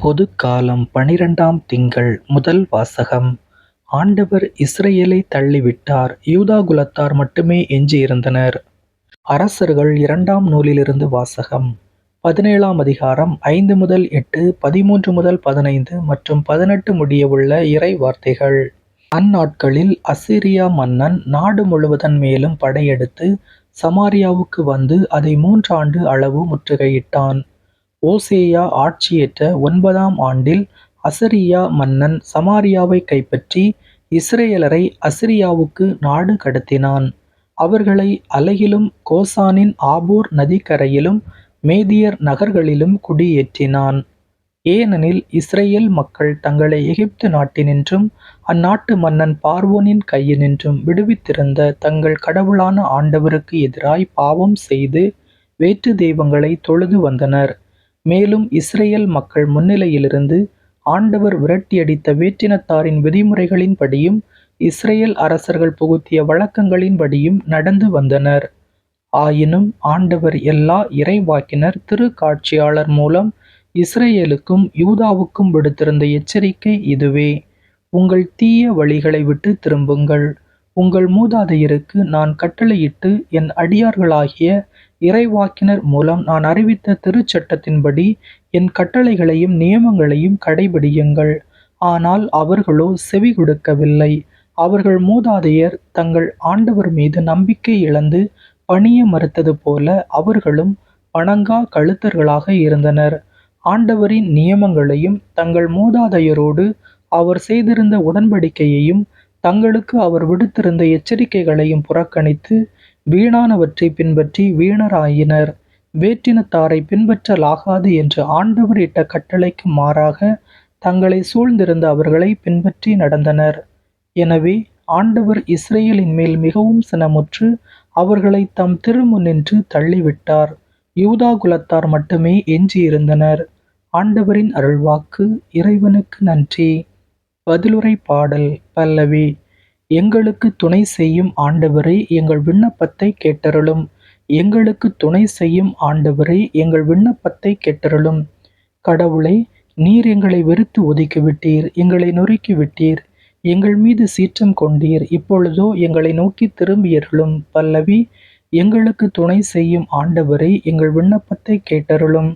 பொதுக்காலம் 12ஆம் திங்கள் முதல் வாசகம். ஆண்டவர் இஸ்ரவேலை தள்ளிவிட்டார். யூதா குலத்தார் மட்டுமே எஞ்சியிருந்தனர். அரசர்கள் 2ஆம் நூலிலிருந்து வாசகம். 17ஆம் அதிகாரம் 5 முதல் 8, 13 முதல் 15 மற்றும் 18 முடியவுள்ள இறை வார்த்தைகள். அந்நாட்களில் அசீரியா மன்னன் நாடு முழுவதன் மேலும் படையெடுத்து சமாரியாவுக்கு வந்து அதை 3 ஆண்டு அளவு முற்றுகையிட்டான். ஓசேயா ஆட்சியேற்ற 9ஆம் ஆண்டில் அசரியா மன்னன் சமாரியாவை கைப்பற்றி இஸ்ரேலரை அசிரியாவுக்கு நாடு கடத்தினான். அவர்களை அலகிலும் கோசானின் ஆபோர் நதிக்கரையிலும் மேதியர் நகர்களிலும் குடியேற்றினான். ஏனெனில் இஸ்ரேல் மக்கள் தங்களை எகிப்து நாட்டினின்றும் அந்நாட்டு மன்னன் பார்வோனின் கையினின்றும் விடுவித்திருந்த தங்கள் கடவுளான ஆண்டவருக்கு எதிராய் பாவம் செய்து வேற்று தெய்வங்களை தொழுது வந்தனர். மேலும் இஸ்ரேல் மக்கள் முன்னிலையிலிருந்து ஆண்டவர் விரட்டியடித்த வேற்றினத்தாரின் விதிமுறைகளின்படியும் இஸ்ரேல் அரசர்கள் புகுத்திய வழக்கங்களின்படியும் நடந்து வந்தனர். ஆயினும் ஆண்டவர் எல்லா இறைவாக்கினர் திருக்காட்சியாளர் மூலம் இஸ்ரேலுக்கும் யூதாவுக்கும் விடுத்திருந்த எச்சரிக்கை இதுவே: உங்கள் தீய வழிகளை விட்டு திரும்புங்கள். உங்கள் மூதாதையருக்கு நான் கட்டளையிட்டு என் அடியார்களாகிய இறைவாக்கினர் மூலம் நான் அறிவித்த திருச்சட்டத்தின்படி என் கட்டளைகளையும் நியமங்களையும் கடைபிடியுங்கள். ஆனால் அவர்களோ செவி கொடுக்கவில்லை. அவர்கள் மூதாதையர் தங்கள் ஆண்டவர் மீது நம்பிக்கை இழந்து பணிய மறுத்தது போல அவர்களும் வணங்கா கழுத்தர்களாக இருந்தனர். ஆண்டவரின் நியமங்களையும் தங்கள் மூதாதையரோடு அவர் செய்திருந்த உடன்படிக்கையையும் தங்களுக்கு அவர் விடுத்திருந்த எச்சரிக்கைகளையும் புறக்கணித்து வீணானவற்றை பின்பற்றி வீணராயினர். வேற்றினத்தாரை பின்பற்றலாகாது என்று ஆண்டவர் இட்ட கட்டளைக்கு மாறாக தங்களை சூழ்ந்திருந்த அவர்களை பின்பற்றி நடந்தனர். எனவே ஆண்டவர் இஸ்ரேலின் மேல் மிகவும் சினமுற்று அவர்களை தம் திருமுன்னின்று தள்ளிவிட்டார். யூதா குலத்தார் மட்டுமே எஞ்சியிருந்தனர். ஆண்டவரின் அருள்வாக்கு. இறைவனுக்கு நன்றி. பதிலுரை பாடல். பல்லவி. எங்களுக்கு துணை செய்யும் ஆண்டவரே, எங்கள் விண்ணப்பத்தை கேட்டருளும். எங்களுக்கு துணை செய்யும் ஆண்டவரே, எங்கள் விண்ணப்பத்தை கேட்டருளும். கடவுளே, நீர் எங்களை வெறுத்து ஒதுக்கிவிட்டீர், எங்களை நொறுக்கிவிட்டீர், எங்கள் மீது சீற்றம் கொண்டீர். இப்பொழுதோ எங்களை நோக்கி திரும்பியருளும். பல்லவி. எங்களுக்கு துணை செய்யும் ஆண்டவரே, எங்கள் விண்ணப்பத்தை கேட்டருளும்.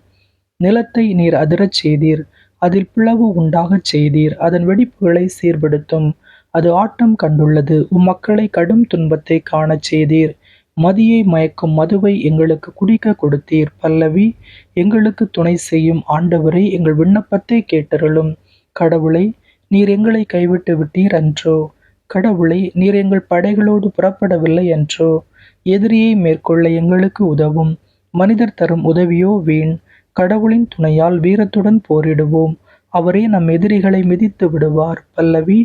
நிலத்தை நீர் அதிரச் செய்தீர், அதில் பிளவு உண்டாகச் செய்தீர். அதன் வெடிப்புகளை சீர்படுத்தும். அது ஆட்டம் கண்டுள்ளது. மக்களை கடும் துன்பத்தை காணச் செய்தீர். மதியை மயக்கும் மதுவை எங்களுக்கு குடிக்க கொடுத்தீர். பல்லவி. எங்களுக்கு துணை செய்யும் ஆண்டவரே, எங்கள் விண்ணப்பத்தை கேட்டருளும். கடவுளை, நீர் எங்களை கைவிட்டு விட்டீர் அன்றோ? கடவுளை, நீர் எங்கள் படைகளோடு புறப்படவில்லை அன்றோ? எதிரியை மேற்கொள்ள எங்களுக்கு உதவும். மனிதர் தரும் உதவியோ வீண். கடவுளின் துணையால் வீரத்துடன் போரிடுவோம். அவரே நம் எதிரிகளை மிதித்து விடுவார். பல்லவி.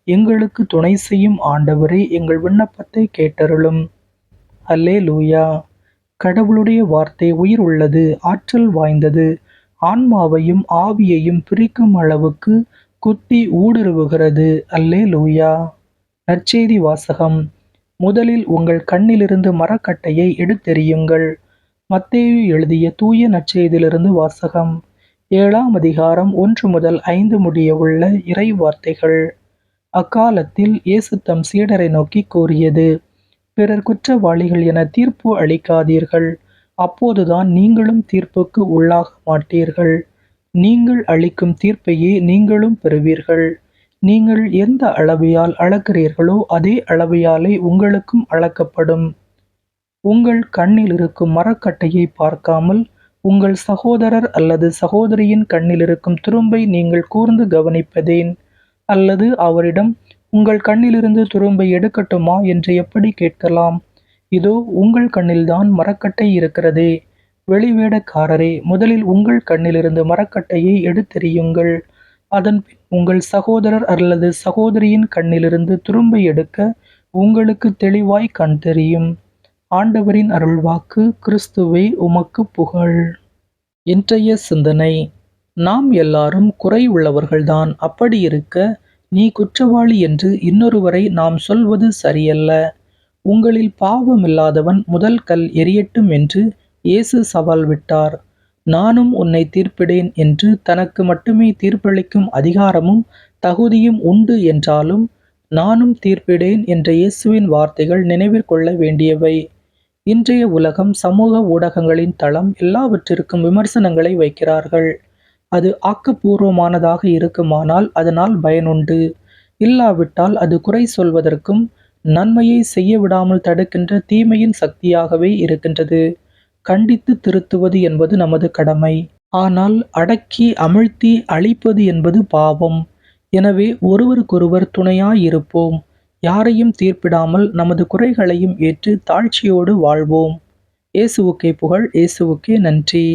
எங்களுக்கு துணை செய்யும் ஆண்டவரே, எங்கள் விண்ணப்பத்தை கேட்டருளும். அல்லேலூயா. கடவுளுடைய வார்த்தை உயிர் உள்ளது, ஆற்றல் வாய்ந்தது, ஆன்மாவையும் ஆவியையும் பிரிக்கும் அளவுக்கு குத்தி ஊடுருவுகிறது. அல்லேலூயா. நற்செய்தி வாசகம். முதலில் உங்கள் கண்ணிலிருந்து மரக்கட்டையை எடுத்தெறியுங்கள். மத்தேயு எழுதிய தூய நற்செய்தியிலிருந்து வாசகம். 7ஆம் அதிகாரம் 1 முதல் 5 முடிய உள்ள இறை வார்த்தைகள். அக்காலத்தில் இயேசு தம் சீடரை நோக்கி கூறியது: பிறர் குற்றவாளிகள் என தீர்ப்பு அளிக்காதீர்கள். அப்போதுதான் நீங்களும் தீர்ப்புக்கு உள்ளாக மாட்டீர்கள். நீங்கள் அளிக்கும் தீர்ப்பையே நீங்களும் பெறுவீர்கள். நீங்கள் எந்த அளவையால் அளக்கிறீர்களோ அதே அளவையாலே உங்களுக்கும் அளக்கப்படும். உங்கள் கண்ணில் இருக்கும் மரக்கட்டையை பார்க்காமல் உங்கள் சகோதரர் அல்லது சகோதரியின் கண்ணில் இருக்கும் துரும்பை நீங்கள் கூர்ந்து கவனிப்பதேன்? அல்லது அவரிடம், உங்கள் கண்ணிலிருந்து துரும்பை எடுக்கட்டுமா என்று எப்படி கேட்கலாம்? இதோ உங்கள் கண்ணில்தான் மரக்கட்டை இருக்கிறதே. வெளிவேடக்காரரே, முதலில் உங்கள் கண்ணிலிருந்து மரக்கட்டையை எடுத்தெறியுங்கள். அதன்பின் உங்கள் சகோதரர் அல்லது சகோதரியின் கண்ணிலிருந்து துரும்பை எடுக்க உங்களுக்கு தெளிவாய் கண் தெரியும். ஆண்டவரின் அருள்வாக்கு. கிறிஸ்துவே, உமக்கு புகழ். இன்றைய சிந்தனை. நாம் எல்லாரும் குறை உள்ளவர்கள்தான். அப்படியிருக்க நீ குற்றவாளி என்று இன்னொருவரை நாம் சொல்வது சரியல்ல. உங்களில் பாவமில்லாதவன் முதல் கல் எறியட்டும் என்று இயேசு சவால் விட்டார். நானும் உன்னை தீர்ப்பிடேன் என்று தனக்கு மட்டுமே தீர்ப்பளிக்கும் அதிகாரமும் தகுதியும் உண்டு என்றாலும், நானும் தீர்ப்பிடேன் என்ற இயேசுவின் வார்த்தைகள் நினைவில் கொள்ள வேண்டியவை. இன்றைய உலகம் சமூக ஊடகங்களின் தளம் எல்லாவற்றிற்கும் விமர்சனங்களை வைக்கிறார்கள். அது ஆக்கப்பூர்வமானதாக இருக்குமானால் அதனால் பயனுண்டு. இல்லாவிட்டால் அது குறை சொல்வதற்கும் நன்மையை செய்ய விடாமல் தடுக்கின்ற தீமையின் சக்தியாகவே இருக்கின்றது. கண்டித்து திருத்துவது என்பது நமது கடமை. ஆனால் அடக்கி அமிழ்த்தி அழிப்பது என்பது பாவம். எனவே ஒருவருக்கொருவர் துணையாயிருப்போம். யாரையும் தீர்ப்பிடாமல் நமது குறைகளையும் ஏற்று தாழ்ச்சியோடு வாழ்வோம். இயேசுவுக்கே புகழ். இயேசுவுக்கே நன்றி.